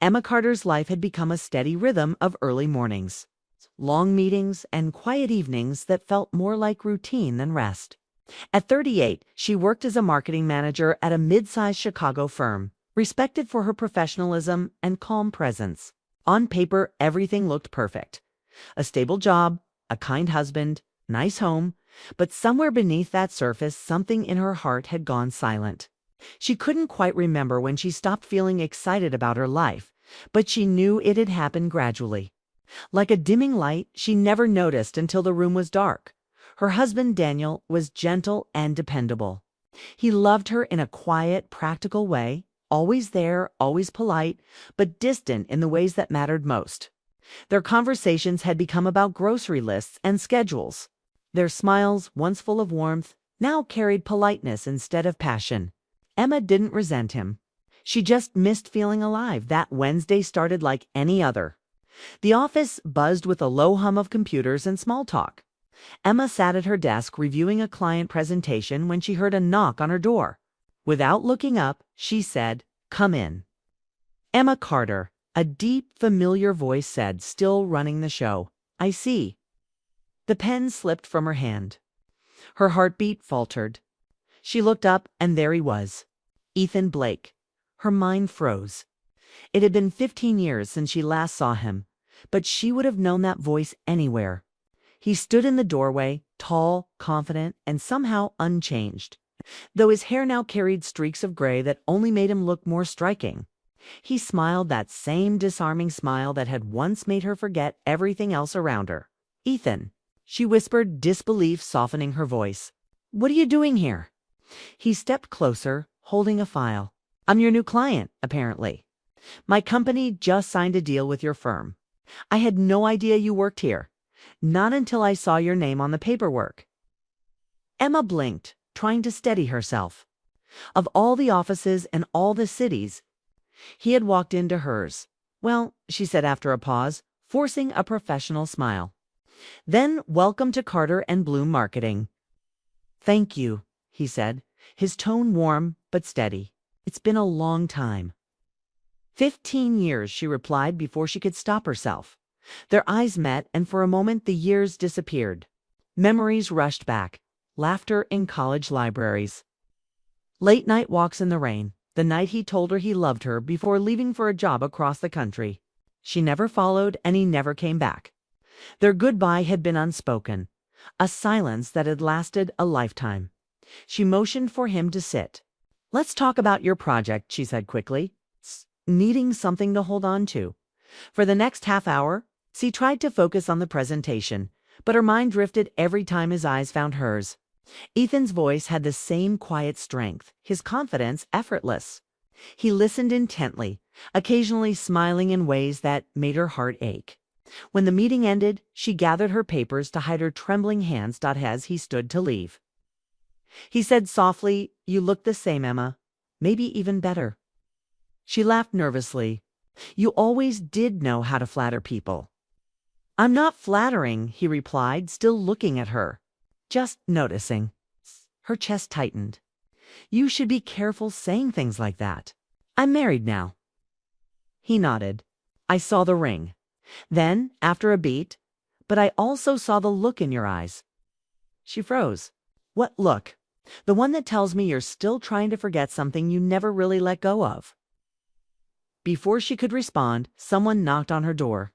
Emma Carter's life had become a steady rhythm of early mornings, long meetings, and quiet evenings that felt more like routine than rest. At 38, she worked as a marketing manager at a mid-sized Chicago firm, respected for her professionalism and calm presence. On paper, everything looked perfect. A stable job, a kind husband, nice home, but somewhere beneath that surface, something in her heart had gone silent. She couldn't quite remember when she stopped feeling excited about her life, but she knew it had happened gradually. Like a dimming light, she never noticed until the room was dark. Her husband, Daniel, was gentle and dependable. He loved her in a quiet, practical way, always there, always polite, but distant in the ways that mattered most. Their conversations had become about grocery lists and schedules. Their smiles, once full of warmth, now carried politeness instead of passion. Emma didn't resent him. She just missed feeling alive. That Wednesday started like any other. The office buzzed with a low hum of computers and small talk. Emma sat at her desk reviewing a client presentation when she heard a knock on her door. Without looking up, she said, "Come in." "Emma Carter," a deep, familiar voice said, still running the show. "I see." The pen slipped from her hand. Her heartbeat faltered. She looked up, and there he was. Ethan Blake. Her mind froze. It had been 15 years since she last saw him, but she would have known that voice anywhere. He stood in the doorway, tall, confident, and somehow unchanged, though his hair now carried streaks of gray that only made him look more striking. He smiled, that same disarming smile that had once made her forget everything else around her. "Ethan," she whispered, disbelief softening her voice. "What are you doing here?" He stepped closer, holding a file. "I'm your new client, apparently. My company just signed a deal with your firm. I had no idea you worked here. Not until I saw your name on the paperwork." Emma blinked, trying to steady herself. Of all the offices and all the cities, he had walked into hers. "Well," she said after a pause, forcing a professional smile. "Then welcome to Carter and Bloom Marketing." "Thank you," he said, his tone warm but steady. "It's been a long time." 15 years, she replied before she could stop herself. Their eyes met, and for a moment the years disappeared. Memories rushed back. Laughter in college libraries. Late night walks in the rain. The night he told her he loved her before leaving for a job across the country. She never followed, and he never came back. Their goodbye had been unspoken, a silence that had lasted a lifetime. She motioned for him to sit. "Let's talk about your project," she said quickly, needing something to hold on to. For the next half hour, she tried to focus on the presentation, but her mind drifted every time his eyes found hers. Ethan's voice had the same quiet strength, his confidence effortless. He listened intently, occasionally smiling in ways that made her heart ache. When the meeting ended, she gathered her papers to hide her trembling hands as he stood to leave. He said softly, "You look the same, Emma. Maybe even better." She laughed nervously. "You always did know how to flatter people." "I'm not flattering," he replied, still looking at her. "Just noticing." Her chest tightened. "You should be careful saying things like that. I'm married now." He nodded. "I saw the ring." Then, after a beat, "But I also saw the look in your eyes." She froze. "What look?" "The one that tells me you're still trying to forget something you never really let go of." Before she could respond, someone knocked on her door.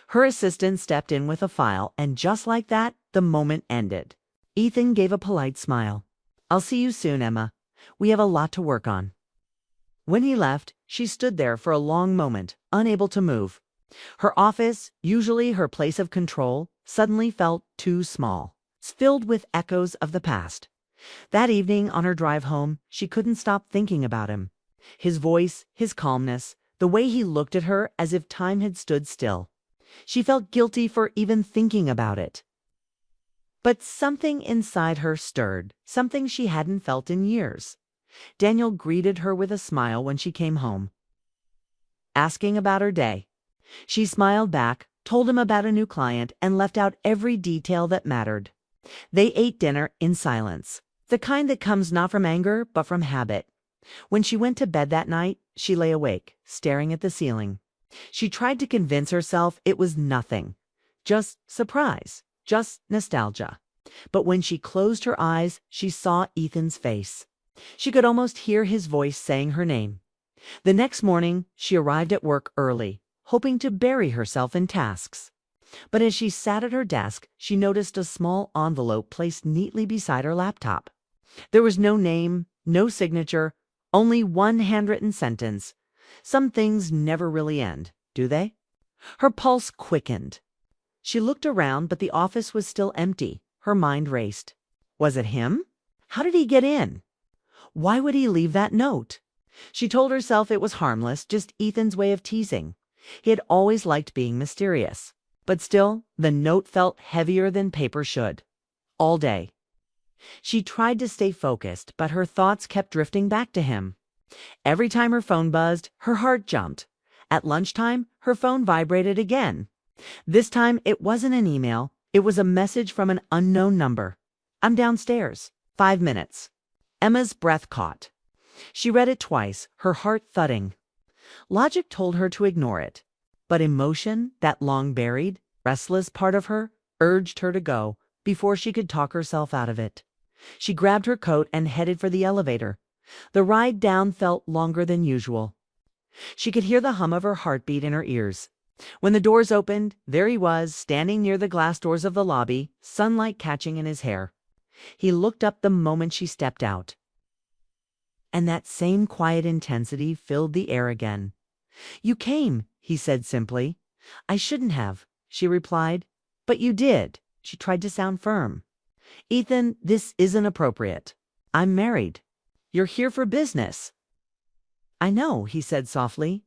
Her assistant stepped in with a file, and just like that, the moment ended. Ethan gave a polite smile. "I'll see you soon, Emma. We have a lot to work on." When he left, she stood there for a long moment, unable to move. Her office, usually her place of control, suddenly felt too small, filled with echoes of the past. That evening on her drive home, she couldn't stop thinking about him. His voice, his calmness, the way he looked at her as if time had stood still. She felt guilty for even thinking about it. But something inside her stirred, something she hadn't felt in years. Daniel greeted her with a smile when she came home, asking about her day. She smiled back, told him about a new client, and left out every detail that mattered. They ate dinner in silence, the kind that comes not from anger, but from habit. When she went to bed that night, she lay awake, staring at the ceiling. She tried to convince herself it was nothing. Just surprise. Just nostalgia. But when she closed her eyes, she saw Ethan's face. She could almost hear his voice saying her name. The next morning, she arrived at work early, hoping to bury herself in tasks. But as she sat at her desk, she noticed a small envelope placed neatly beside her laptop. There was no name, no signature, only one handwritten sentence. Some things never really end, do they? Her pulse quickened. She looked around, but the office was still empty. Her mind raced. Was it him? How did he get in? Why would he leave that note? She told herself it was harmless, just Ethan's way of teasing. He had always liked being mysterious. But still, the note felt heavier than paper should. All day. She tried to stay focused, but her thoughts kept drifting back to him. Every time her phone buzzed, her heart jumped. At lunchtime, her phone vibrated again. This time, it wasn't an email. It was a message from an unknown number. "I'm downstairs. 5 minutes." Emma's breath caught. She read it twice, her heart thudding. Logic told her to ignore it. But emotion, that long-buried, restless part of her, urged her to go before she could talk herself out of it. She grabbed her coat and headed for the elevator. The ride down felt longer than usual. She could hear the hum of her heartbeat in her ears. When the doors opened, there he was, standing near the glass doors of the lobby, sunlight catching in his hair. He looked up the moment she stepped out. And that same quiet intensity filled the air again. "You came," he said simply. "I shouldn't have," she replied. "But you did." She tried to sound firm. "Ethan, this isn't appropriate. I'm married. You're here for business." "I know," he said softly.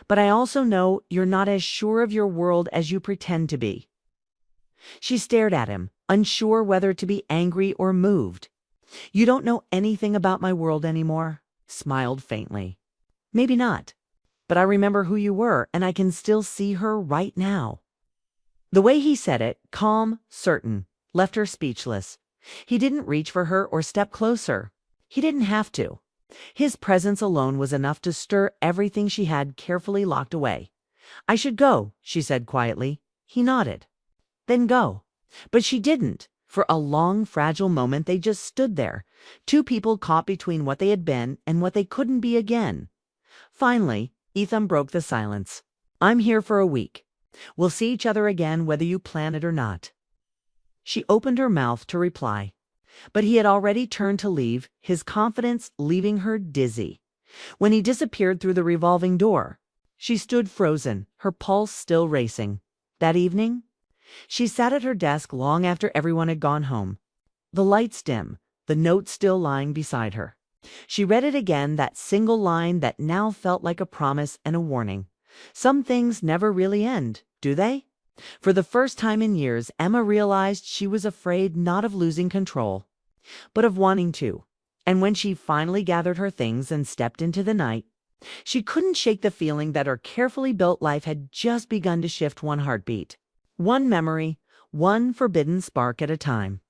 "But I also know you're not as sure of your world as you pretend to be." She stared at him, unsure whether to be angry or moved. "You don't know anything about my world anymore," smiled faintly. "Maybe not. But I remember who you were, and I can still see her right now." The way he said it, calm, certain, left her speechless. He didn't reach for her or step closer. He didn't have to. His presence alone was enough to stir everything she had carefully locked away. "I should go," she said quietly. He nodded. "Then go." But she didn't. For a long, fragile moment they just stood there, two people caught between what they had been and what they couldn't be again. Finally, Ethan broke the silence. "I'm here for a week. We'll see each other again whether you plan it or not." She opened her mouth to reply. But he had already turned to leave, his confidence leaving her dizzy. When he disappeared through the revolving door, she stood frozen, her pulse still racing. That evening, she sat at her desk long after everyone had gone home. The lights dim, the note still lying beside her. She read it again, that single line that now felt like a promise and a warning. Some things never really end, do they? For the first time in years, Emma realized she was afraid not of losing control, but of wanting to. And when she finally gathered her things and stepped into the night, she couldn't shake the feeling that her carefully built life had just begun to shift one heartbeat, one memory, one forbidden spark at a time.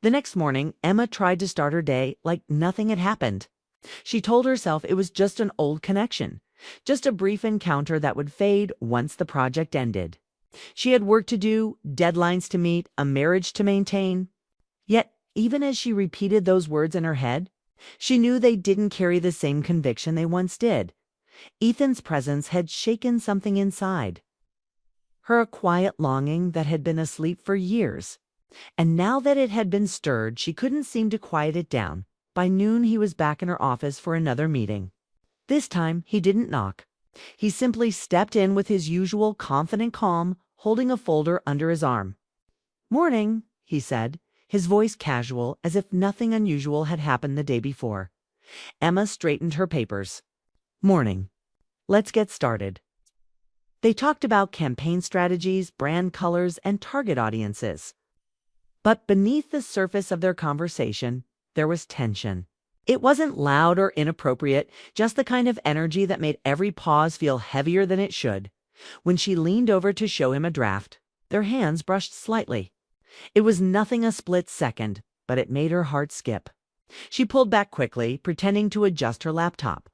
The next morning, Emma tried to start her day like nothing had happened. She told herself it was just an old connection. Just a brief encounter that would fade once the project ended. She had work to do, deadlines to meet, a marriage to maintain. Yet, even as she repeated those words in her head, she knew they didn't carry the same conviction they once did. Ethan's presence had shaken something inside her, a quiet longing that had been asleep for years. And now that it had been stirred, she couldn't seem to quiet it down. By noon, he was back in her office for another meeting. This time, he didn't knock. He simply stepped in with his usual confident calm, holding a folder under his arm. "Morning," he said, his voice casual, as if nothing unusual had happened the day before. Emma straightened her papers. "Morning. Let's get started." They talked about campaign strategies, brand colors, and target audiences. But beneath the surface of their conversation, there was tension. It wasn't loud or inappropriate, just the kind of energy that made every pause feel heavier than it should. When she leaned over to show him a draft, their hands brushed slightly. It was nothing a split second, but it made her heart skip. She pulled back quickly, pretending to adjust her laptop.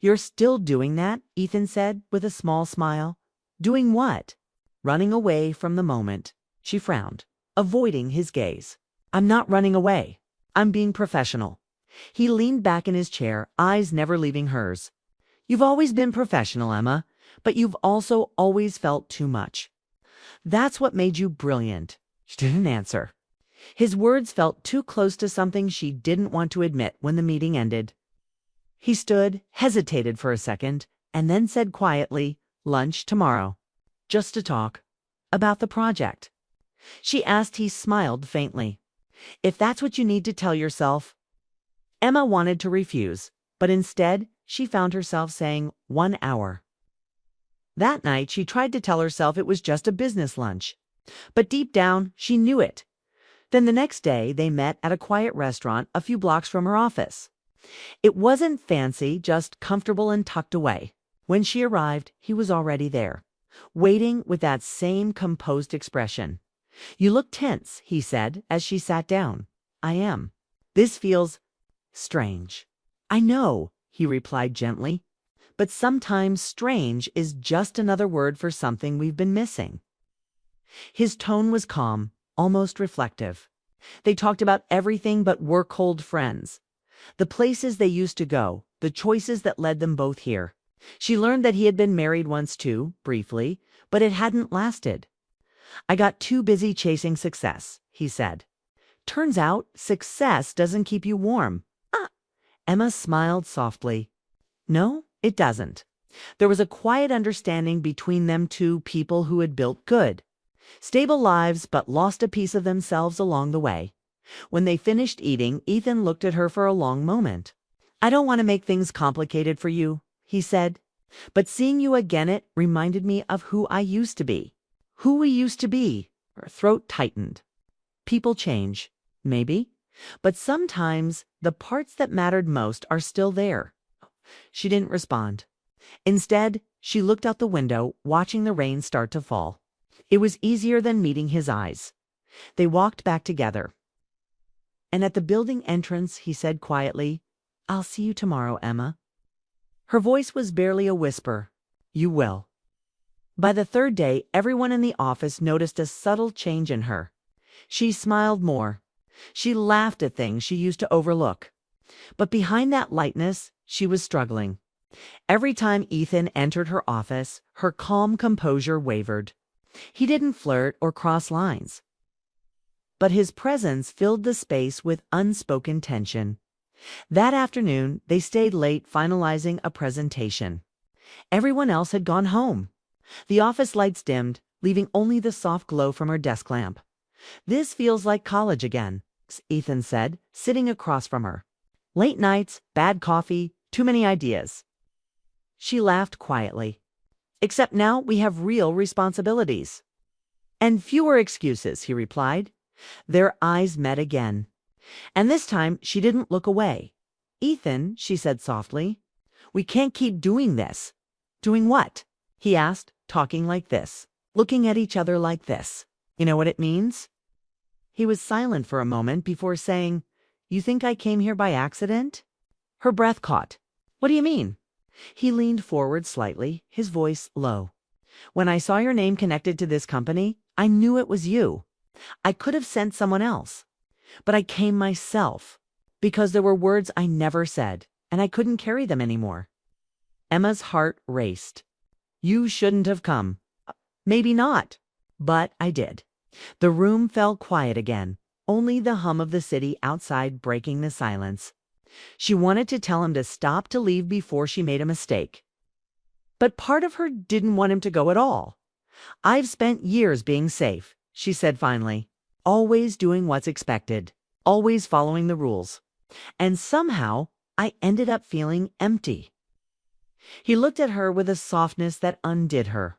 You're still doing that, Ethan said with a small smile. Doing what? Running away from the moment. She frowned, avoiding his gaze. I'm not running away. I'm being professional. He leaned back in his chair, eyes never leaving hers. You've always been professional, Emma, but you've also always felt too much. That's what made you brilliant. She didn't answer. His words felt too close to something she didn't want to admit when the meeting ended. He stood, hesitated for a second, and then said quietly, lunch tomorrow. Just to talk. About the project. She asked. He smiled faintly. If that's what you need to tell yourself. Emma wanted to refuse, but instead she found herself saying 1 hour. That night she tried to tell herself it was just a business lunch, but deep down she knew it. Then the next day they met at a quiet restaurant a few blocks from her office. It wasn't fancy, just comfortable and tucked away. When she arrived, he was already there, waiting with that same composed expression. You look tense, he said as she sat down. I am. This feels strange. I know, he replied gently, but sometimes strange is just another word for something we've been missing. His tone was calm, almost reflective. They talked about everything but were cold friends. The places they used to go, the choices that led them both here. She learned that he had been married once too, briefly, but it hadn't lasted. I got too busy chasing success, he said. Turns out success doesn't keep you warm. Emma smiled softly. No, it doesn't. There was a quiet understanding between them, two people who had built good, stable lives but lost a piece of themselves along the way. When they finished eating, Ethan looked at her for a long moment. I don't want to make things complicated for you, he said, but seeing you again it reminded me of who I used to be. Who we used to be. Her throat tightened. People change, maybe, but sometimes the parts that mattered most are still there. She didn't respond. Instead, she looked out the window, watching the rain start to fall. It was easier than meeting his eyes. They walked back together. And at the building entrance, he said quietly, I'll see you tomorrow, Emma. Her voice was barely a whisper. You will. By the third day, everyone in the office noticed a subtle change in her. She smiled more. She laughed at things she used to overlook. But behind that lightness, she was struggling. Every time Ethan entered her office, her calm composure wavered. He didn't flirt or cross lines, but his presence filled the space with unspoken tension. That afternoon, they stayed late finalizing a presentation. Everyone else had gone home. The office lights dimmed, leaving only the soft glow from her desk lamp. This feels like college again, Ethan said, sitting across from her. Late nights, bad coffee, too many ideas. She laughed quietly. Except now we have real responsibilities. And fewer excuses, he replied. Their eyes met again. And this time she didn't look away. Ethan, she said softly, we can't keep doing this. Doing what? He asked, talking like this, looking at each other like this. You know what it means? He was silent for a moment before saying, You think I came here by accident? Her breath caught. What do you mean? He leaned forward slightly, his voice low. When I saw your name connected to this company, I knew it was you. I could have sent someone else, but I came myself because there were words I never said, and I couldn't carry them anymore. Emma's heart raced. You shouldn't have come. Maybe not, but I did. The room fell quiet again, only the hum of the city outside breaking the silence. She wanted to tell him to stop, to leave before she made a mistake. But part of her didn't want him to go at all. I've spent years being safe, she said finally, always doing what's expected, always following the rules. And somehow I ended up feeling empty. He looked at her with a softness that undid her.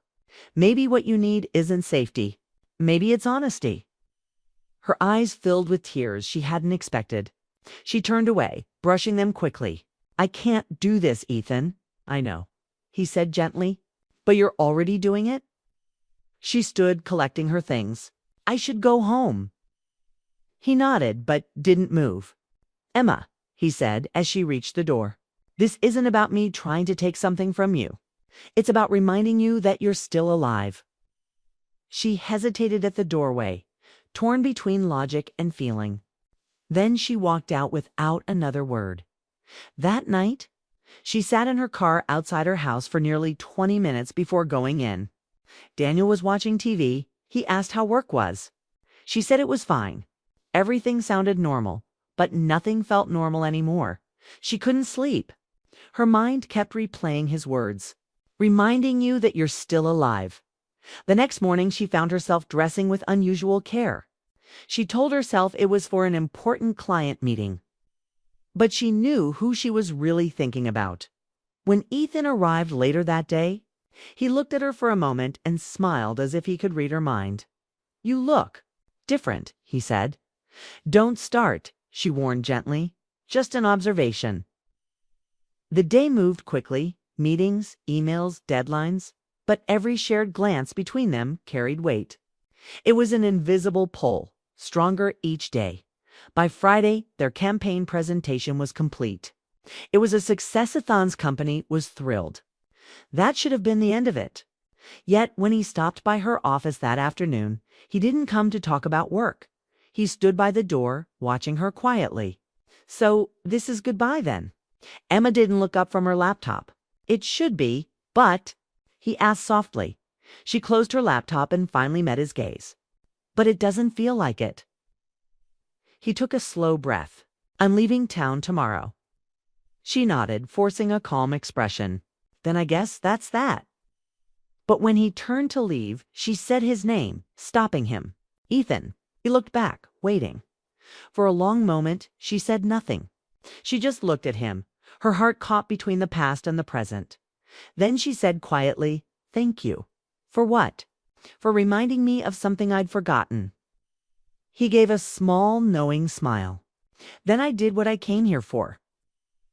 Maybe what you need isn't safety. Maybe it's honesty. Her eyes filled with tears she hadn't expected. She turned away, brushing them quickly. I can't do this, Ethan. I know, he said gently. But you're already doing it? She stood, collecting her things. I should go home. He nodded, but didn't move. Emma, he said as she reached the door. This isn't about me trying to take something from you. It's about reminding you that you're still alive." She hesitated at the doorway, torn between logic and feeling. Then she walked out without another word. That night, she sat in her car outside her house for nearly 20 minutes before going in. Daniel was watching TV. He asked how work was. She said it was fine. Everything sounded normal, but nothing felt normal anymore. She couldn't sleep. Her mind kept replaying his words, reminding you that you're still alive. The next morning, she found herself dressing with unusual care. She told herself it was for an important client meeting. But she knew who she was really thinking about. When Ethan arrived later that day, he looked at her for a moment and smiled as if he could read her mind. "You look different," he said. "Don't start," she warned gently. "Just an observation." The day moved quickly, meetings, emails, deadlines, but every shared glance between them carried weight. It was an invisible pull, stronger each day. By Friday, their campaign presentation was complete. It was a success-a-thon's company was thrilled. That should have been the end of it. Yet when he stopped by her office that afternoon, he didn't come to talk about work. He stood by the door, watching her quietly. "So this is goodbye then?" Emma didn't look up from her laptop. "It should be, but—" he asked softly. She closed her laptop and finally met his gaze. "But it doesn't feel like it." He took a slow breath. "I'm leaving town tomorrow." She nodded, forcing a calm expression. "Then I guess that's that." But when he turned to leave, she said his name, stopping him. "Ethan." He looked back, waiting. For a long moment, she said nothing. She just looked at him, her heart caught between the past and the present. Then she said quietly, "Thank you." "For what?" "For reminding me of something I'd forgotten." He gave a small, knowing smile. "Then I did what I came here for."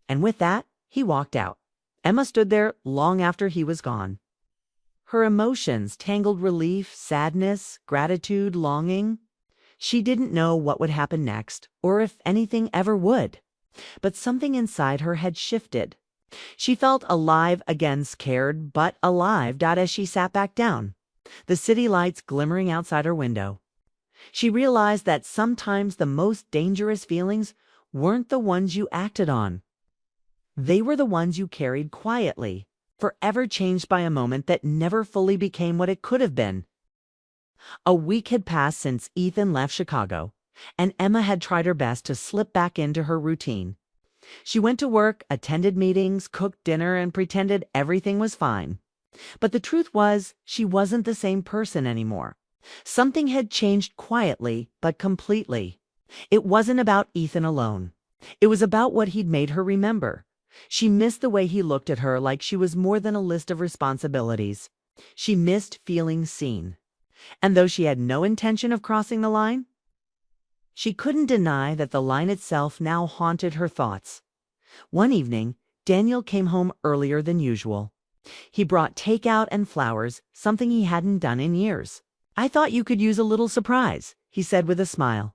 And with that, he walked out. Emma stood there long after he was gone. Her emotions tangled relief, sadness, gratitude, longing. She didn't know what would happen next, or if anything ever would. But something inside her had shifted. She felt alive again, scared, but alive, as she sat back down, the city lights glimmering outside her window. She realized that sometimes the most dangerous feelings weren't the ones you acted on. They were the ones you carried quietly, forever changed by a moment that never fully became what it could have been. A week had passed since Ethan left Chicago, and Emma had tried her best to slip back into her routine. She went to work, attended meetings, cooked dinner, and pretended everything was fine. But the truth was, she wasn't the same person anymore. Something had changed quietly, but completely. It wasn't about Ethan alone. It was about what he'd made her remember. She missed the way he looked at her, like she was more than a list of responsibilities. She missed feeling seen. And though she had no intention of crossing the line, she couldn't deny that the line itself now haunted her thoughts. One evening, Daniel came home earlier than usual. He brought takeout and flowers, something he hadn't done in years. "I thought you could use a little surprise," he said with a smile.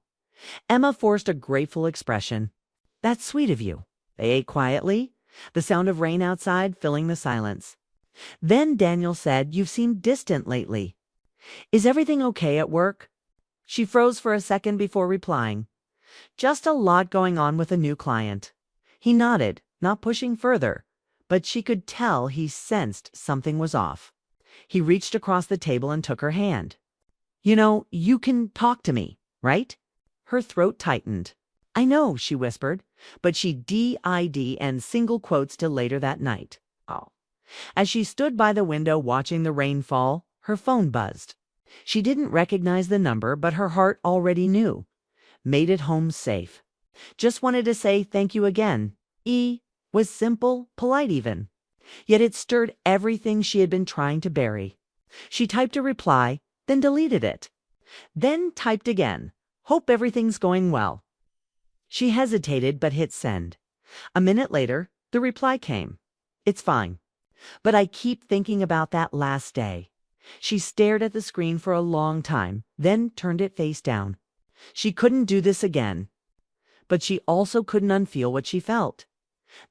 Emma forced a grateful expression. "That's sweet of you." They ate quietly, the sound of rain outside filling the silence. Then Daniel said, "You've seemed distant lately. Is everything okay at work?" She froze for a second before replying. "Just a lot going on with a new client." He nodded, not pushing further, but she could tell he sensed something was off. He reached across the table and took her hand. "You know, you can talk to me, right?" Her throat tightened. "I know," she whispered, but she did and single quotes till later that night. Oh. As she stood by the window watching the rain fall, her phone buzzed. She didn't recognize the number, but her heart already knew. Made it home safe. Just wanted to say thank you again. Was simple, polite even. Yet it stirred everything she had been trying to bury. She typed a reply, then deleted it. Then typed again. "Hope everything's going well." She hesitated but hit send. A minute later, the reply came. "It's fine. But I keep thinking about that last day." She stared at the screen for a long time, then turned it face down. She couldn't do this again. But she also couldn't unfeel what she felt.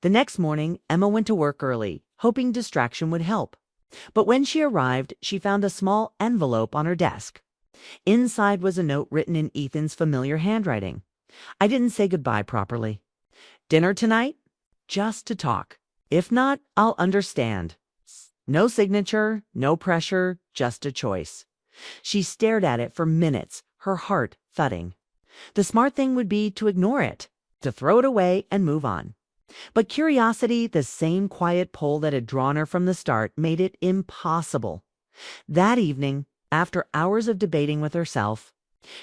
The next morning, Emma went to work early, hoping distraction would help. But when she arrived, she found a small envelope on her desk. Inside was a note written in Ethan's familiar handwriting. "I didn't say goodbye properly. Dinner tonight? Just to talk. If not, I'll understand. No signature, no pressure, just a choice." She stared at it for minutes, her heart thudding. The smart thing would be to ignore it, to throw it away and move on. But curiosity, the same quiet pull that had drawn her from the start, made it impossible. That evening, after hours of debating with herself,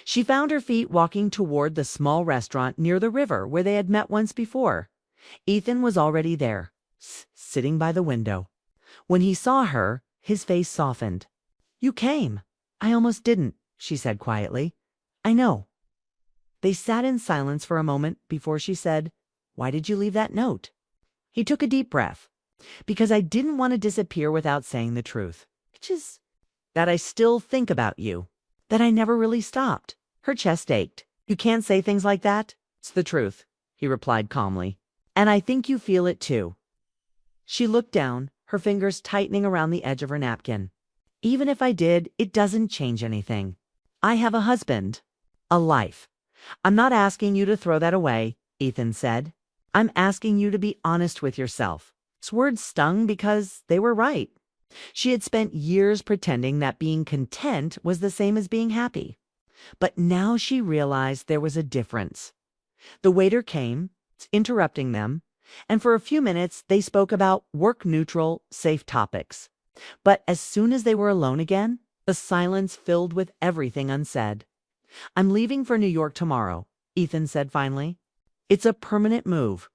she found her feet walking toward the small restaurant near the river where they had met once before. Ethan was already there, sitting by the window. When he saw her, his face softened. "You came. I almost didn't," she said quietly. "I know." They sat in silence for a moment before she said, "Why did you leave that note?" He took a deep breath. "Because I didn't want to disappear without saying the truth. Which is that I still think about you. That I never really stopped." Her chest ached. "You can't say things like that." "It's the truth," he replied calmly. "And I think you feel it too." She looked down, her fingers tightening around the edge of her napkin. "Even if I did, it doesn't change anything. I have a husband. A life. I'm not asking you to throw that away," Ethan said. "I'm asking you to be honest with yourself." His words stung because they were right. She had spent years pretending that being content was the same as being happy. But now she realized there was a difference. The waiter came, interrupting them, and for a few minutes they spoke about work-neutral, safe topics. But as soon as they were alone again, the silence filled with everything unsaid. "I'm leaving for New York tomorrow," Ethan said finally. "It's a permanent move."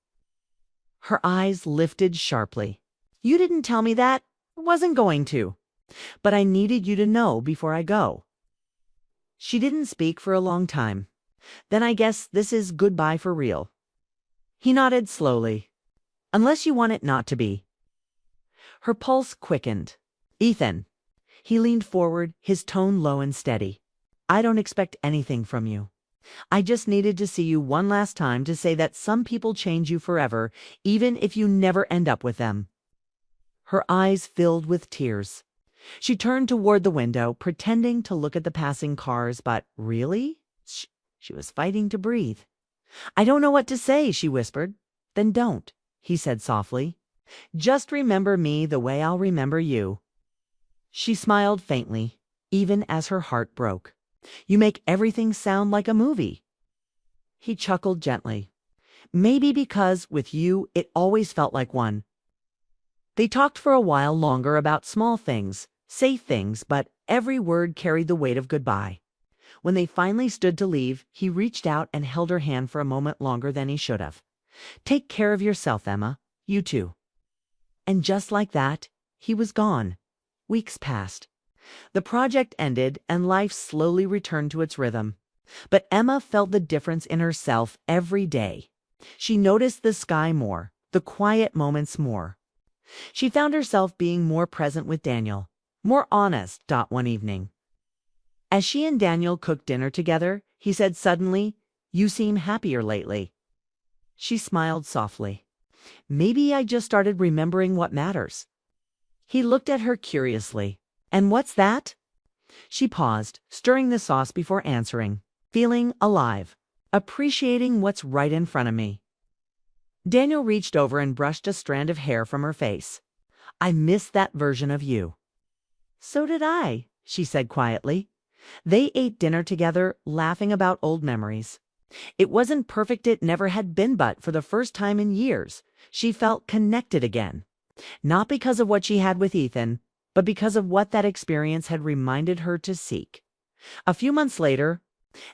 Her eyes lifted sharply. "You didn't tell me that. I wasn't going to. But I needed you to know before I go." She didn't speak for a long time. "Then I guess this is goodbye for real." He nodded slowly. "Unless you want it not to be." Her pulse quickened. "Ethan." He leaned forward, his tone low and steady. "I don't expect anything from you. I just needed to see you one last time to say that some people change you forever, even if you never end up with them." Her eyes filled with tears. She turned toward the window, pretending to look at the passing cars, but really? She was fighting to breathe. "I don't know what to say," she whispered. "Then don't," he said softly. "Just remember me the way I'll remember you." She smiled faintly, even as her heart broke. "You make everything sound like a movie." He chuckled gently. "Maybe because with you it always felt like one." They talked for a while longer about small things, safe things, but every word carried the weight of goodbye. When they finally stood to leave, he reached out and held her hand for a moment longer than he should have. "Take care of yourself, Emma. You too." And just like that, he was gone. Weeks passed. The project ended and life slowly returned to its rhythm. But Emma felt the difference in herself every day. She noticed the sky more, the quiet moments more. She found herself being more present with Daniel, more honest. One evening, as she and Daniel cooked dinner together, he said suddenly, "You seem happier lately." She smiled softly. "Maybe I just started remembering what matters." He looked at her curiously. "And what's that?" She paused, stirring the sauce before answering. "Feeling alive. Appreciating what's right in front of me." Daniel reached over and brushed a strand of hair from her face. "I miss that version of you." "So did I," she said quietly. They ate dinner together, laughing about old memories. It wasn't perfect, it never had been, but for the first time in years, she felt connected again. Not because of what she had with Ethan, but because of what that experience had reminded her to seek. A few months later,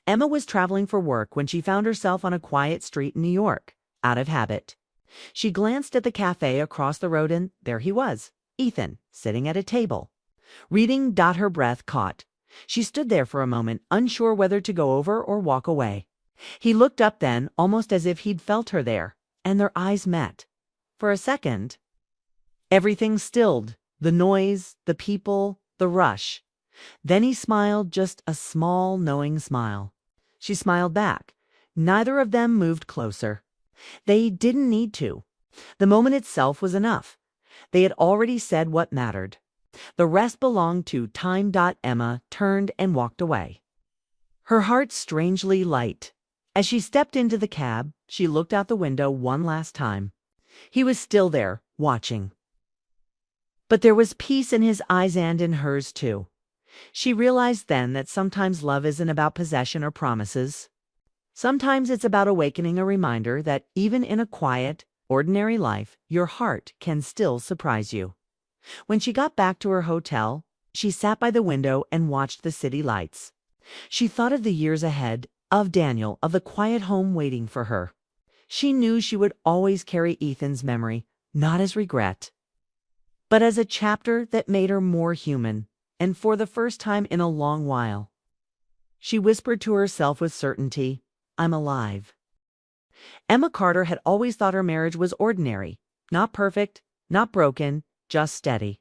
Emma was traveling for work when she found herself on a quiet street in New York, out of habit. She glanced at the cafe across the road and there he was, Ethan, sitting at a table. Reading. Her breath caught. She stood there for a moment, unsure whether to go over or walk away. He looked up then, almost as if he'd felt her there, and their eyes met. For a second, everything stilled, the noise, the people, the rush. Then he smiled, just a small, knowing smile. She smiled back. Neither of them moved closer. They didn't need to. The moment itself was enough. They had already said what mattered. The rest belonged to time. Emma turned and walked away, her heart strangely light. As she stepped into the cab, she looked out the window one last time. He was still there, watching. But there was peace in his eyes and in hers too. She realized then that sometimes love isn't about possession or promises. Sometimes it's about awakening a reminder that even in a quiet, ordinary life, your heart can still surprise you. When she got back to her hotel, she sat by the window and watched the city lights. She thought of the years ahead, of Daniel, of the quiet home waiting for her. She knew she would always carry Ethan's memory, not as regret, but as a chapter that made her more human, and for the first time in a long while, she whispered to herself with certainty, "I'm alive." Emma Carter had always thought her marriage was ordinary, not perfect, not broken, just steady.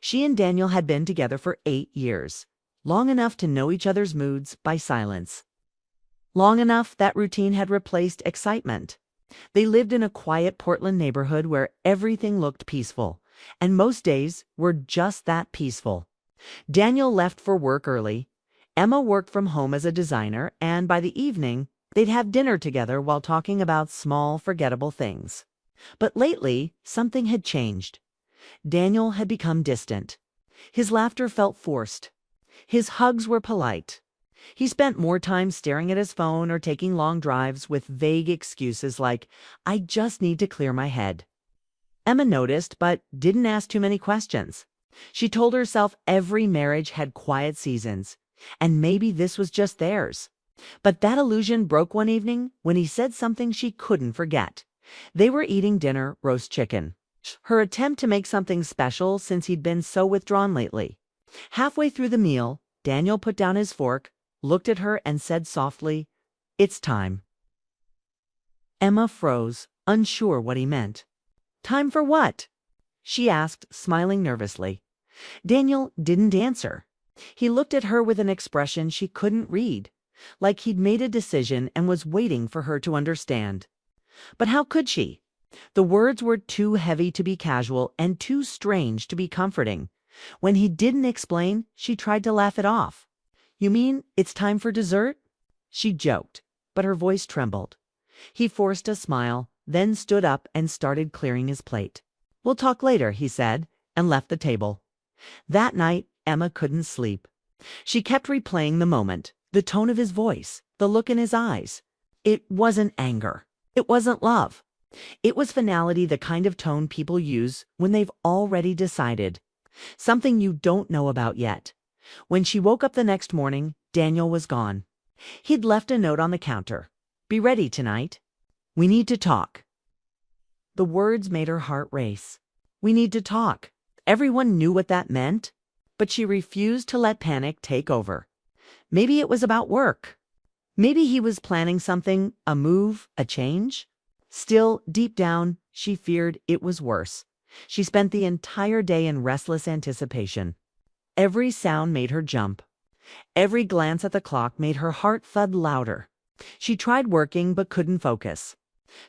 She and Daniel had been together for 8 years, long enough to know each other's moods by silence. Long enough that routine had replaced excitement. They lived in a quiet Portland neighborhood where everything looked peaceful, and most days were just that peaceful. Daniel left for work early. Emma worked from home as a designer, and by the evening, they'd have dinner together while talking about small, forgettable things. But lately, something had changed. Daniel had become distant. His laughter felt forced. His hugs were polite. He spent more time staring at his phone or taking long drives with vague excuses like, "I just need to clear my head." Emma noticed, but didn't ask too many questions. She told herself every marriage had quiet seasons, and maybe this was just theirs. But that illusion broke one evening when he said something she couldn't forget. They were eating dinner, roast chicken. Her attempt to make something special since he'd been so withdrawn lately. Halfway through the meal, Daniel put down his fork, looked at her, and said softly, "It's time." Emma froze, unsure what he meant. "Time for what?" she asked, smiling nervously. Daniel didn't answer. He looked at her with an expression she couldn't read, like he'd made a decision and was waiting for her to understand. But how could she? The words were too heavy to be casual and too strange to be comforting. When he didn't explain, she tried to laugh it off. "You mean it's time for dessert?" She joked, but her voice trembled. He forced a smile, then stood up and started clearing his plate. "We'll talk later," he said, and left the table. That night, Emma couldn't sleep. She kept replaying the moment, the tone of his voice, the look in his eyes. It wasn't anger. It wasn't love. It was finality, the kind of tone people use when they've already decided. Something you don't know about yet. When she woke up the next morning, Daniel was gone. He'd left a note on the counter. "Be ready tonight. We need to talk." The words made her heart race. We need to talk. Everyone knew what that meant, but she refused to let panic take over. Maybe it was about work. Maybe he was planning something, a move, a change. Still, deep down, she feared it was worse. She spent the entire day in restless anticipation. Every sound made her jump. Every glance at the clock made her heart thud louder. She tried working but couldn't focus.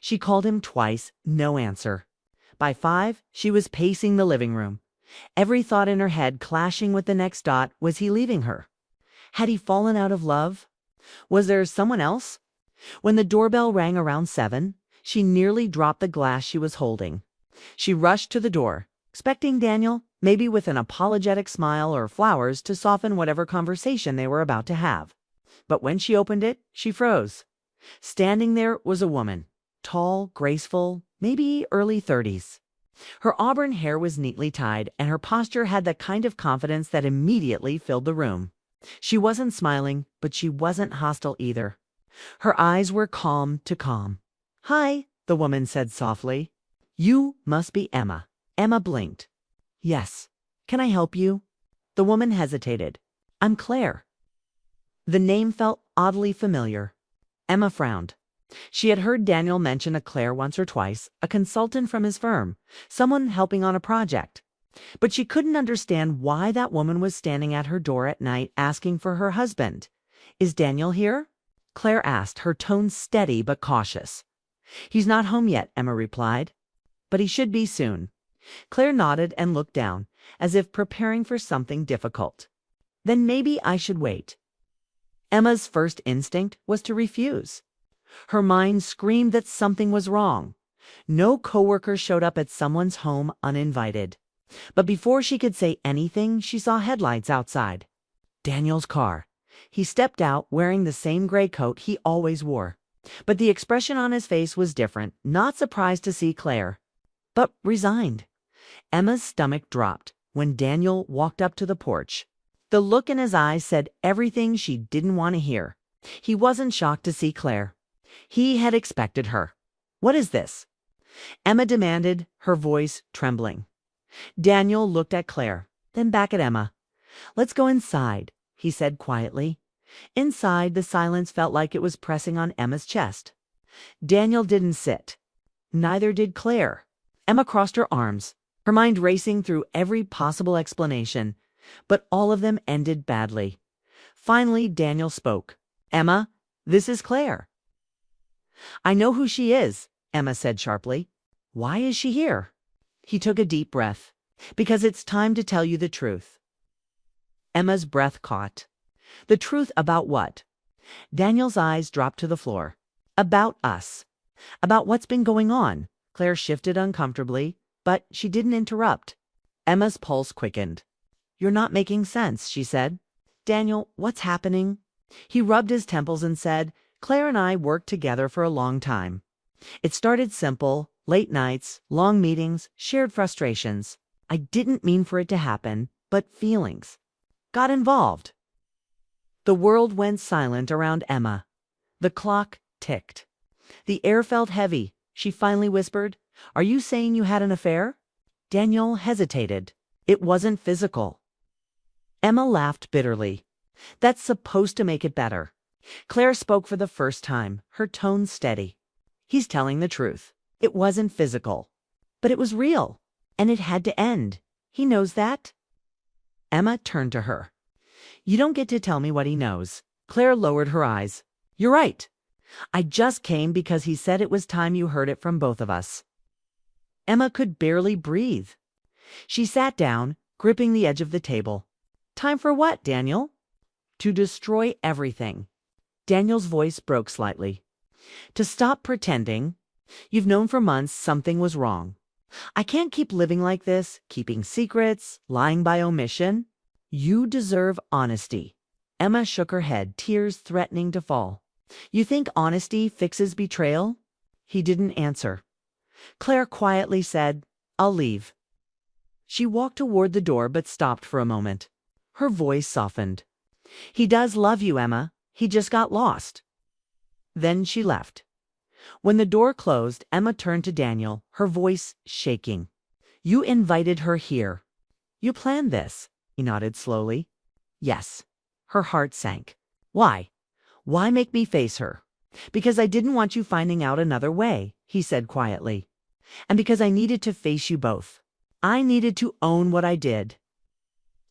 She called him twice, no answer. By 5, she was pacing the living room. Every thought in her head clashing with the next dot. Was he leaving her? Had he fallen out of love? Was there someone else? When the doorbell rang around 7, she nearly dropped the glass she was holding. She rushed to the door, expecting Daniel, maybe with an apologetic smile or flowers to soften whatever conversation they were about to have. But when she opened it, she froze. Standing there was a woman, tall, graceful, maybe early 30s. Her auburn hair was neatly tied, and her posture had the kind of confidence that immediately filled the room. She wasn't smiling, but she wasn't hostile either. Her eyes were calm to calm. "Hi," the woman said softly. "You must be Emma." Emma blinked. "Yes. Can I help you?" The woman hesitated. "I'm Claire." The name felt oddly familiar. Emma frowned. She had heard Daniel mention a Claire once or twice, a consultant from his firm, someone helping on a project. But she couldn't understand why that woman was standing at her door at night asking for her husband. "Is Daniel here?" Claire asked, her tone steady but cautious. "He's not home yet," Emma replied. but he should be soon. Claire nodded and looked down, as if preparing for something difficult. Then maybe I should wait. Emma's first instinct was to refuse. Her mind screamed that something was wrong. No coworker showed up at someone's home uninvited. But before she could say anything, she saw headlights outside. Daniel's car. He stepped out wearing the same gray coat he always wore. But the expression on his face was different, not surprised to see Claire, but resigned. Emma's stomach dropped when Daniel walked up to the porch. The look in his eyes said everything she didn't want to hear. He wasn't shocked to see Claire. He had expected her. "What is this?" Emma demanded, her voice trembling. Daniel looked at Claire, then back at Emma. "Let's go inside," he said quietly. Inside, the silence felt like it was pressing on Emma's chest. Daniel didn't sit. Neither did Claire. Emma crossed her arms, her mind racing through every possible explanation, but all of them ended badly. Finally, Daniel spoke. "Emma, this is Claire." "I know who she is," Emma said sharply. "Why is she here?" He took a deep breath. "Because it's time to tell you the truth." Emma's breath caught. The truth about what? Daniel's eyes dropped to the floor. "About us. About what's been going on." Claire shifted uncomfortably, but she didn't interrupt. Emma's pulse quickened. "You're not making sense," she said. "Daniel, what's happening?" He rubbed his temples and said, "Claire and I worked together for a long time. It started simple, late nights, long meetings, shared frustrations. I didn't mean for it to happen, but feelings got involved." The world went silent around Emma. The clock ticked. The air felt heavy. She finally whispered, "Are you saying you had an affair?" Daniel hesitated. "It wasn't physical." Emma laughed bitterly. "That's supposed to make it better." Claire spoke for the first time, her tone steady. "He's telling the truth. It wasn't physical. But it was real. And it had to end. He knows that." Emma turned to her. "You don't get to tell me what he knows." Claire lowered her eyes. "You're right. I just came because he said it was time you heard it from both of us." Emma could barely breathe. She sat down, gripping the edge of the table. "Time for what, Daniel?" "To destroy everything." Daniel's voice broke slightly. "To stop pretending. You've known for months something was wrong. I can't keep living like this, keeping secrets, lying by omission. You deserve honesty." Emma shook her head, tears threatening to fall. "You think honesty fixes betrayal?" He didn't answer. Claire quietly said, "I'll leave." She walked toward the door but stopped for a moment. Her voice softened. "He does love you, Emma. He just got lost." Then she left. When the door closed, Emma turned to Daniel, her voice shaking. "You invited her here. You planned this." He nodded slowly. "Yes." Her heart sank. "Why? Why make me face her?" "Because I didn't want you finding out another way," he said quietly. "And because I needed to face you both. I needed to own what I did."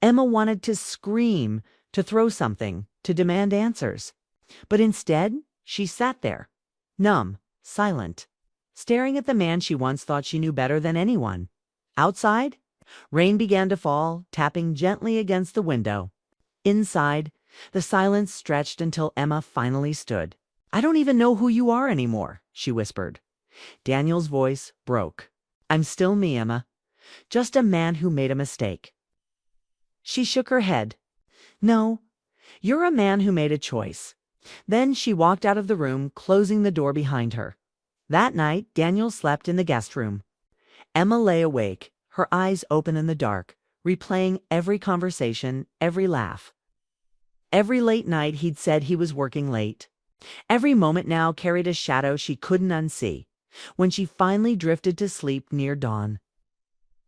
Emma wanted to scream, to throw something, to demand answers. But instead, she sat there, numb, silent, staring at the man she once thought she knew better than anyone. Outside, rain began to fall, tapping gently against the window. Inside, the silence stretched until Emma finally stood. "I don't even know who you are anymore," she whispered. Daniel's voice broke. "I'm still me, Emma. Just a man who made a mistake." She shook her head. "No, you're a man who made a choice." Then she walked out of the room, closing the door behind her. That night, Daniel slept in the guest room. Emma lay awake, her eyes open in the dark, replaying every conversation, every laugh. Every late night he'd said he was working late. Every moment now carried a shadow she couldn't unsee, when she finally drifted to sleep near dawn.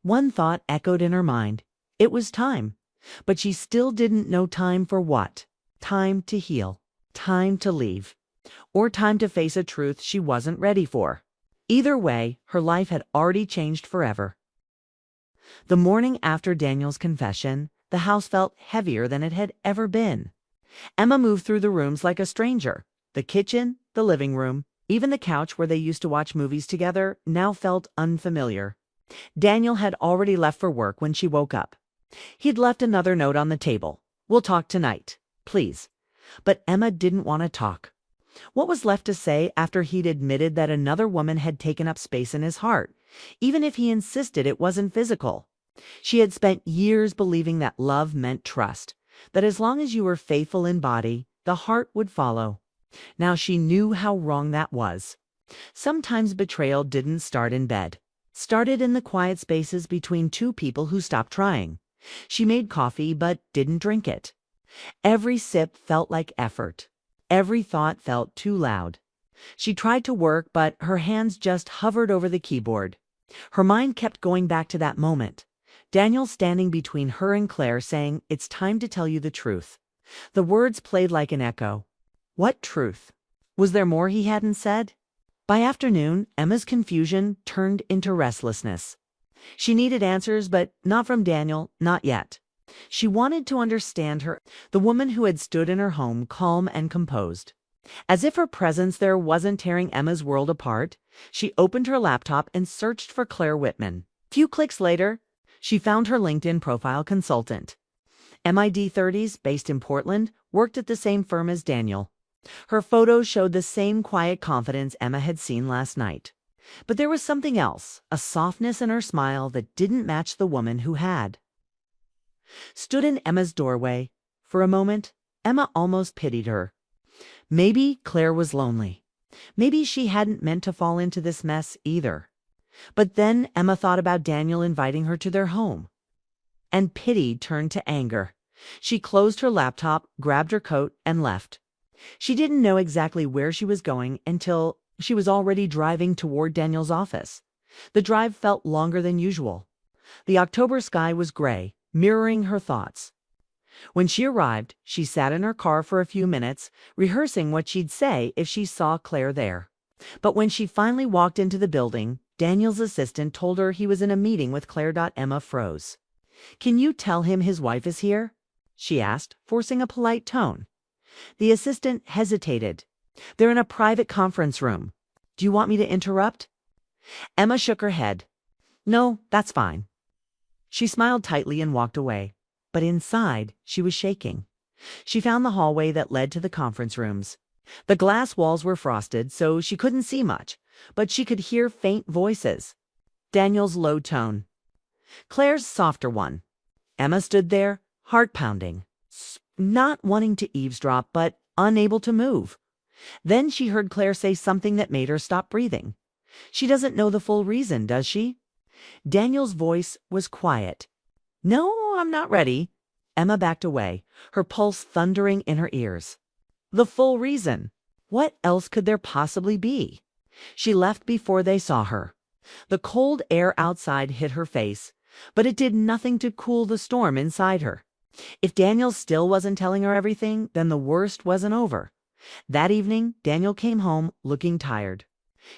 One thought echoed in her mind. It was time, but she still didn't know time for what. Time to heal, time to leave, or time to face a truth she wasn't ready for. Either way, her life had already changed forever. The morning after Daniel's confession, the house felt heavier than it had ever been. Emma moved through the rooms like a stranger. The kitchen, the living room, Even the couch where they used to watch movies together now felt unfamiliar. Daniel had already left for work when she woke up. He'd left another note on the table. "We'll talk tonight, please." But Emma didn't want to talk. What was left to say after he'd admitted that another woman had taken up space in his heart, even if he insisted it wasn't physical? She had spent years believing that love meant trust, that as long as you were faithful in body, the heart would follow. Now she knew how wrong that was. Sometimes betrayal didn't start in bed. Started in the quiet spaces between two people who stopped trying. She made coffee but didn't drink it. Every sip felt like effort. Every thought felt too loud. She tried to work, but her hands just hovered over the keyboard. Her mind kept going back to that moment. Daniel standing between her and Claire saying, "It's time to tell you the truth." The words played like an echo. What truth? Was there more he hadn't said? By afternoon, Emma's confusion turned into restlessness. She needed answers, but not from Daniel, not yet. She wanted to understand her, the woman who had stood in her home calm and composed. As if her presence there wasn't tearing Emma's world apart, she opened her laptop and searched for Claire Whitman. Few clicks later, she found her LinkedIn profile consultant. mid-30s, based in Portland, worked at the same firm as Daniel. Her photos showed the same quiet confidence Emma had seen last night. But there was something else, a softness in her smile that didn't match the woman who had. Stood in Emma's doorway. For a moment, Emma almost pitied her. Maybe Claire was lonely. Maybe she hadn't meant to fall into this mess either. But then Emma thought about Daniel inviting her to their home. And pity turned to anger. She closed her laptop, grabbed her coat, and left. She didn't know exactly where she was going until she was already driving toward Daniel's office. The drive felt longer than usual. The October sky was gray, mirroring her thoughts. When she arrived, she sat in her car for a few minutes, rehearsing what she'd say if she saw Claire there. But when she finally walked into the building, Daniel's assistant told her he was in a meeting with Claire. Emma froze. "Can you tell him his wife is here?" she asked, forcing a polite tone. The assistant hesitated. "They're in a private conference room. Do you want me to interrupt?" Emma shook her head. "No, that's fine." She smiled tightly and walked away. But inside, she was shaking. She found the hallway that led to the conference rooms. The glass walls were frosted, so she couldn't see much, but she could hear faint voices. Daniel's low tone. Claire's softer one. Emma stood there, heart pounding, not wanting to eavesdrop, but unable to move. Then she heard Claire say something that made her stop breathing. "She doesn't know the full reason, does she?" Daniel's voice was quiet. "No, I'm not ready." Emma backed away, her pulse thundering in her ears. The full reason. What else could there possibly be? She left before they saw her. The cold air outside hit her face, but it did nothing to cool the storm inside her. If Daniel still wasn't telling her everything, then the worst wasn't over. That evening, Daniel came home looking tired.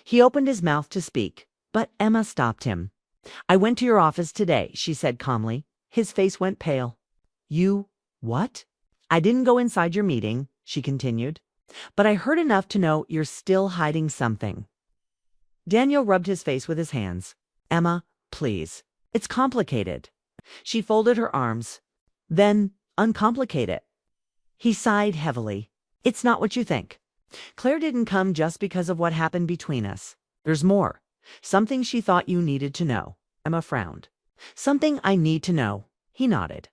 He opened his mouth to speak, but Emma stopped him. "I went to your office today," she said calmly. His face went pale. "You what?" "I didn't go inside your meeting," she continued, "but I heard enough to know you're still hiding something." Daniel rubbed his face with his hands. "Emma, please. It's complicated." She folded her arms. "Then uncomplicate it." He sighed heavily. "It's not what you think. Claire didn't come just because of what happened between us. There's more. Something she thought you needed to know." Emma frowned. "Something I need to know." He nodded.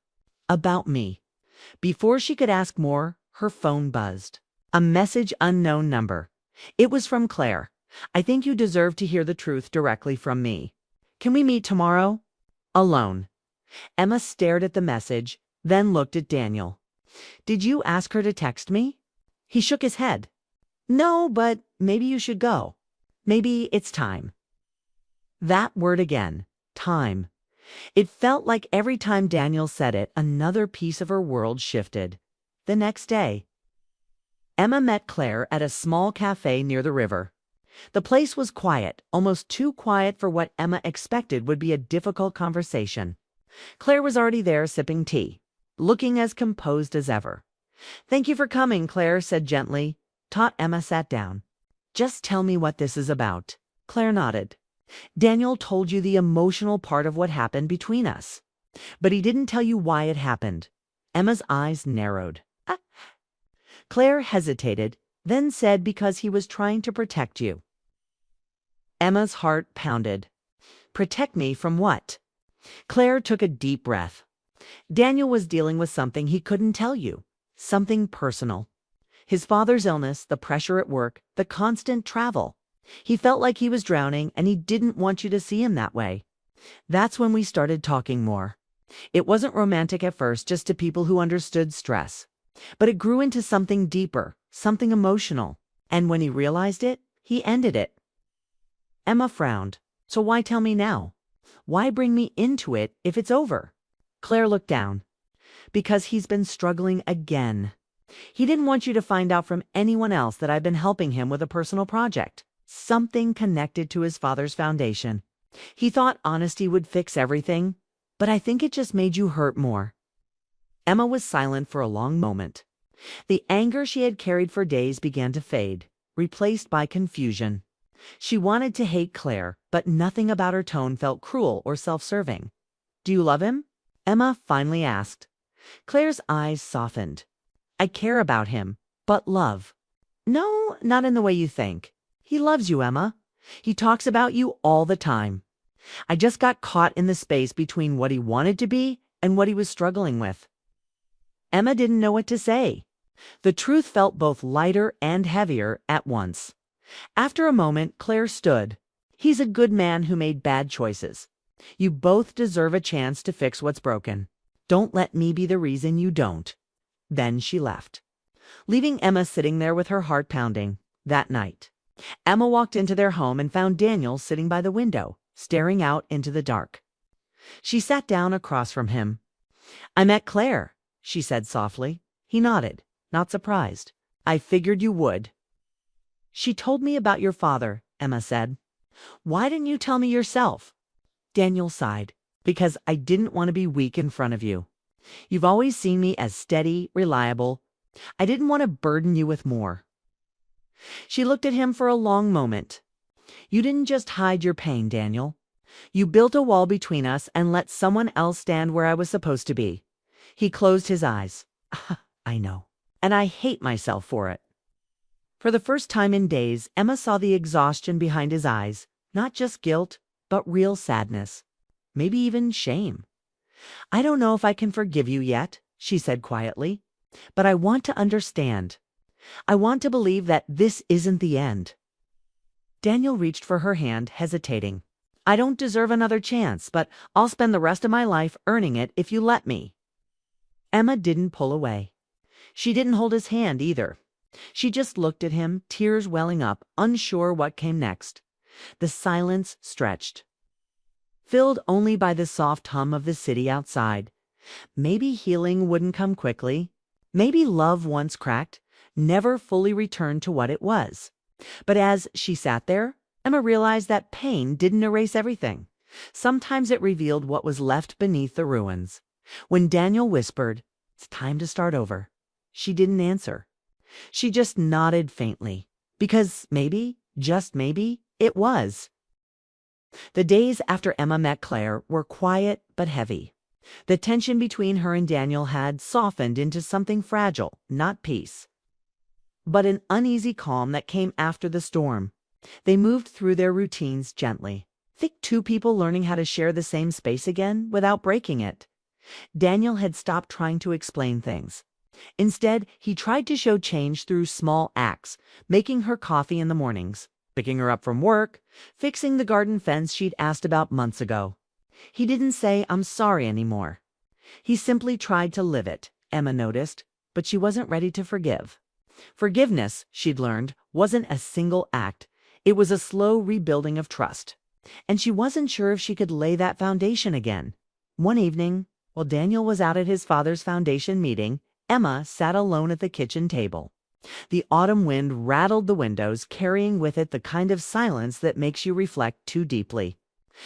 "About me." Before she could ask more, her phone buzzed. A message, unknown number. It was from Claire. "I think you deserve to hear the truth directly from me. Can we meet tomorrow? Alone." Emma stared at the message, then looked at Daniel. "Did you ask her to text me?" He shook his head. "No, but maybe you should go. Maybe it's time." That word again. Time. It felt like every time Daniel said it, another piece of her world shifted. The next day, Emma met Claire at a small cafe near the river. The place was quiet, almost too quiet for what Emma expected would be a difficult conversation. Claire was already there sipping tea, looking as composed as ever. "Thank you for coming," Claire said gently. Emma sat down. Just tell me what this is about. Claire nodded. Daniel told you the emotional part of what happened between us, but he didn't tell you why it happened. Emma's eyes narrowed. Ah. Claire hesitated, then said because he was trying to protect you. Emma's heart pounded. Protect me from what? Claire took a deep breath. Daniel was dealing with something he couldn't tell you, something personal. His father's illness, the pressure at work, the constant travel. He felt like he was drowning, and he didn't want you to see him that way. That's when we started talking more. It wasn't romantic at first, just to people who understood stress. But it grew into something deeper, something emotional. And when he realized it, he ended it. Emma frowned. So why tell me now? Why bring me into it if it's over? Claire looked down. Because he's been struggling again. He didn't want you to find out from anyone else that I've been helping him with a personal project. Something connected to his father's foundation. He thought honesty would fix everything, but I think it just made you hurt more. Emma was silent for a long moment. The anger she had carried for days began to fade, replaced by confusion. She wanted to hate Claire, but nothing about her tone felt cruel or self-serving. Do you love him? Emma finally asked. Claire's eyes softened. I care about him, but love. No, not in the way you think. He loves you, Emma. He talks about you all the time. I just got caught in the space between what he wanted to be and what he was struggling with. Emma didn't know what to say. The truth felt both lighter and heavier at once. After a moment, Claire stood. He's a good man who made bad choices. You both deserve a chance to fix what's broken. Don't let me be the reason you don't. Then she left, leaving Emma sitting there with her heart pounding. That night, Emma walked into their home and found Daniel sitting by the window, staring out into the dark. She sat down across from him. I met Claire, she said softly. He nodded, not surprised. I figured you would. She told me about your father, Emma said. Why didn't you tell me yourself? Daniel sighed. Because I didn't want to be weak in front of you. You've always seen me as steady, reliable. I didn't want to burden you with more. She looked at him for a long moment. You didn't just hide your pain, Daniel. You built a wall between us and let someone else stand where I was supposed to be. He closed his eyes. I know. And I hate myself for it. For the first time in days, Emma saw the exhaustion behind his eyes. Not just guilt, but real sadness. Maybe even shame. I don't know if I can forgive you yet, she said quietly. But I want to understand. I want to believe that this isn't the end. Daniel reached for her hand, hesitating. I don't deserve another chance, but I'll spend the rest of my life earning it if you let me. Emma didn't pull away. She didn't hold his hand either. She just looked at him, tears welling up, unsure what came next. The silence stretched, filled only by the soft hum of the city outside. Maybe healing wouldn't come quickly. Maybe love once cracked never fully returned to what it was. But as she sat there, Emma realized that pain didn't erase everything. Sometimes it revealed what was left beneath the ruins. When Daniel whispered, "It's time to start over," she didn't answer. She just nodded faintly, because maybe, just maybe, it was. The days after Emma met Claire were quiet but heavy. The tension between her and Daniel had softened into something fragile, not peace, but an uneasy calm that came after the storm. They moved through their routines gently. Think two people learning how to share the same space again without breaking it. Daniel had stopped trying to explain things. Instead, he tried to show change through small acts, making her coffee in the mornings, picking her up from work, fixing the garden fence she'd asked about months ago. He didn't say, "I'm sorry" anymore. He simply tried to live it, Emma noticed, but she wasn't ready to forgive. Forgiveness, she'd learned, wasn't a single act. It was a slow rebuilding of trust. And she wasn't sure if she could lay that foundation again. One evening, while Daniel was out at his father's foundation meeting, Emma sat alone at the kitchen table. The autumn wind rattled the windows, carrying with it the kind of silence that makes you reflect too deeply.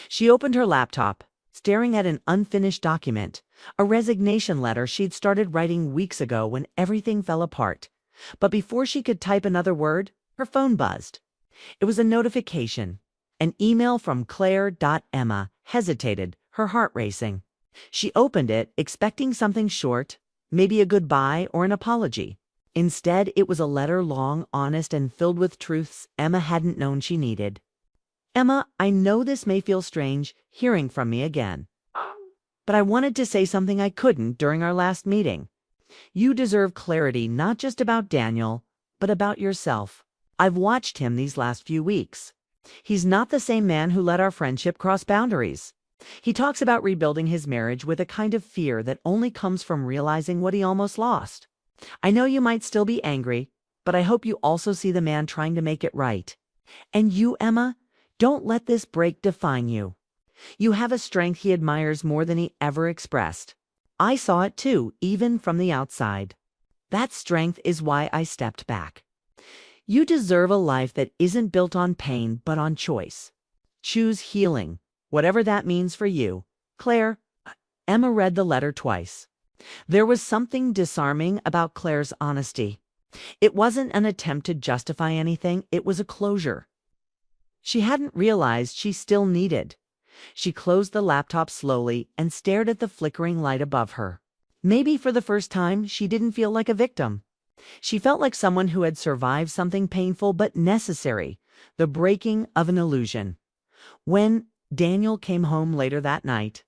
She opened her laptop, staring at an unfinished document, a resignation letter she'd started writing weeks ago when everything fell apart. But before she could type another word, her phone buzzed. It was a notification. An email from Claire. Emma hesitated, her heart racing. She opened it, expecting something short, maybe a goodbye or an apology. Instead, it was a letter long, honest, and filled with truths Emma hadn't known she needed. Emma, I know this may feel strange, hearing from me again. But I wanted to say something I couldn't during our last meeting. You deserve clarity not just about Daniel, but about yourself. I've watched him these last few weeks. He's not the same man who let our friendship cross boundaries. He talks about rebuilding his marriage with a kind of fear that only comes from realizing what he almost lost. I know you might still be angry, but I hope you also see the man trying to make it right. And you, Emma, don't let this break define you. You have a strength he admires more than he ever expressed. I saw it too, even from the outside. That strength is why I stepped back. You deserve a life that isn't built on pain, but on choice. Choose healing, whatever that means for you. Claire. Emma read the letter twice. There was something disarming about Claire's honesty. It wasn't an attempt to justify anything, it was a closure she hadn't realized she still needed. She closed the laptop slowly and stared at the flickering light above her. Maybe for the first time, she didn't feel like a victim. She felt like someone who had survived something painful but necessary, the breaking of an illusion. When Daniel came home later that night,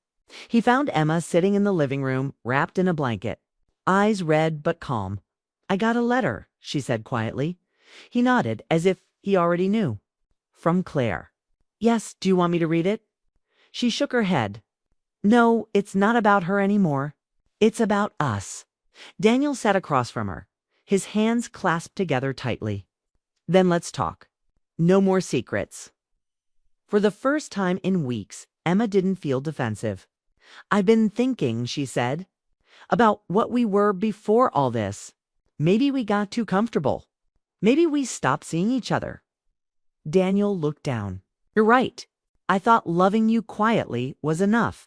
he found Emma sitting in the living room, wrapped in a blanket, eyes red but calm. I got a letter, she said quietly. He nodded, as if he already knew. From Claire. Yes, do you want me to read it? She shook her head. No, it's not about her anymore. It's about us. Daniel sat across from her, his hands clasped together tightly. Then let's talk. No more secrets. For the first time in weeks, Emma didn't feel defensive. I've been thinking, she said, about what we were before all this. Maybe we got too comfortable. Maybe we stopped seeing each other. Daniel looked down. You're right. I thought loving you quietly was enough.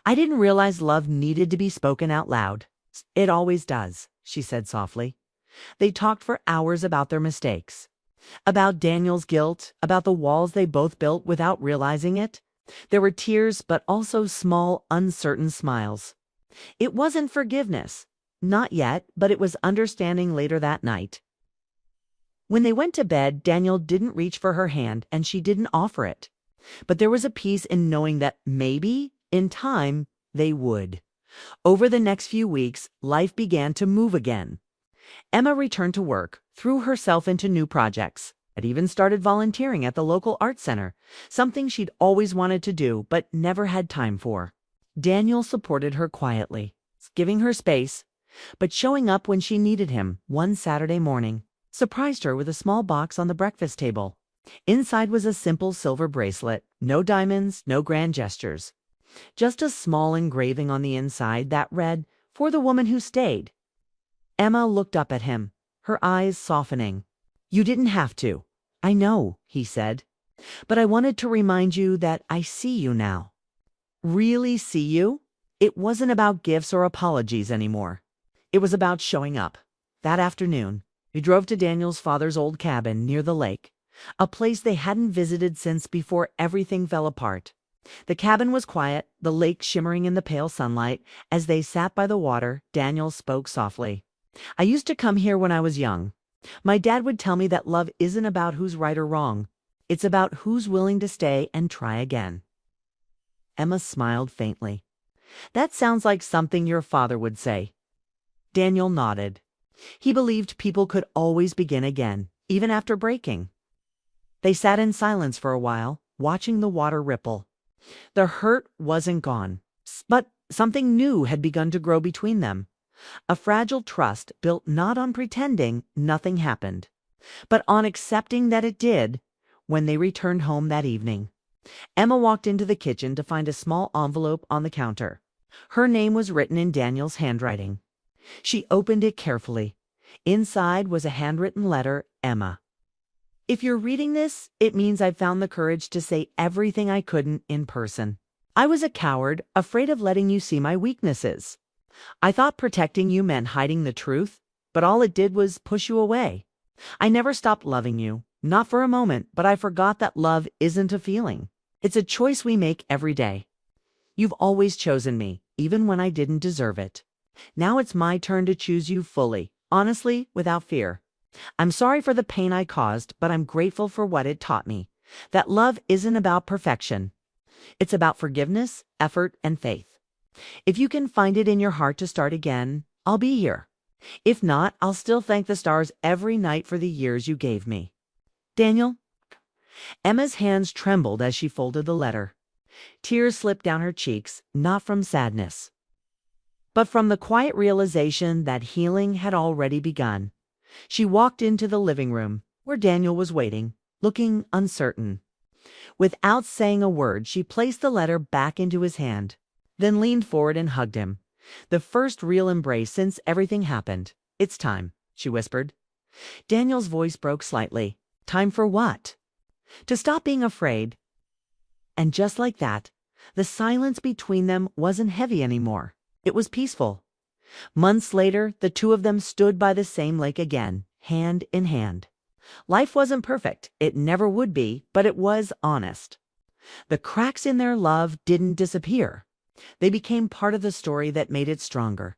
I didn't realize love needed to be spoken out loud. It always does, she said softly. They talked for hours about their mistakes. About Daniel's guilt, about the walls they both built without realizing it. There were tears, but also small, uncertain smiles. It wasn't forgiveness. Not yet, but it was understanding later that night. When they went to bed, Daniel didn't reach for her hand, and she didn't offer it. But there was a peace in knowing that maybe, in time, they would. Over the next few weeks, life began to move again. Emma returned to work, threw herself into new projects, had even started volunteering at the local art center, something she'd always wanted to do but never had time for. Daniel supported her quietly, giving her space, but showing up when she needed him. One Saturday morning, surprised her with a small box on the breakfast table. Inside was a simple silver bracelet, no diamonds, no grand gestures. Just a small engraving on the inside that read, "For the woman who stayed." Emma looked up at him, her eyes softening. You didn't have to. I know, he said. But I wanted to remind you that I see you now. Really see you? It wasn't about gifts or apologies anymore. It was about showing up. That afternoon, we drove to Daniel's father's old cabin near the lake, a place they hadn't visited since before everything fell apart. The cabin was quiet, the lake shimmering in the pale sunlight. As they sat by the water, Daniel spoke softly. I used to come here when I was young. My dad would tell me that love isn't about who's right or wrong. It's about who's willing to stay and try again. Emma smiled faintly. That sounds like something your father would say. Daniel nodded. He believed people could always begin again, even after breaking. They sat in silence for a while, watching the water ripple. The hurt wasn't gone, but something new had begun to grow between them. A fragile trust built not on pretending nothing happened, but on accepting that it did. When they returned home that evening, Emma walked into the kitchen to find a small envelope on the counter. Her name was written in Daniel's handwriting. She opened it carefully. Inside was a handwritten letter, Emma. If you're reading this, it means I've found the courage to say everything I couldn't in person. I was a coward, afraid of letting you see my weaknesses. I thought protecting you meant hiding the truth, but all it did was push you away. I never stopped loving you, Not for a moment, but I forgot that love isn't a feeling. It's a choice we make every day. You've always chosen me, even when I didn't deserve it. Now it's my turn to choose you fully, honestly, without fear. I'm sorry for the pain I caused, but I'm grateful for what it taught me. That love isn't about perfection. It's about forgiveness, effort, and faith. If you can find it in your heart to start again, I'll be here. If not, I'll still thank the stars every night for the years you gave me. Daniel? Emma's hands trembled as she folded the letter. Tears slipped down her cheeks, not from sadness, but from the quiet realization that healing had already begun. She walked into the living room, where Daniel was waiting, looking uncertain. Without saying a word, she placed the letter back into his hand, then leaned forward and hugged him. The first real embrace since everything happened. "It's time," she whispered. Daniel's voice broke slightly. "Time for what?" "To stop being afraid." And just like that, the silence between them wasn't heavy anymore. It was peaceful. Months later, the two of them stood by the same lake again, hand in hand. Life wasn't perfect. It never would be, but it was honest. The cracks in their love didn't disappear. They became part of the story that made it stronger.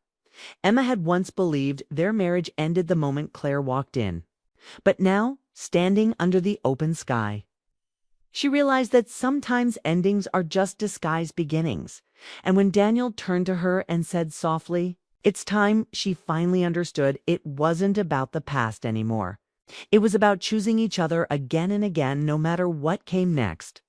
Emma had once believed their marriage ended the moment Claire walked in. But now, standing under the open sky, she realized that sometimes endings are just disguised beginnings. And when Daniel turned to her and said softly, "It's time," she finally understood it wasn't about the past anymore. It was about choosing each other again and again, no matter what came next.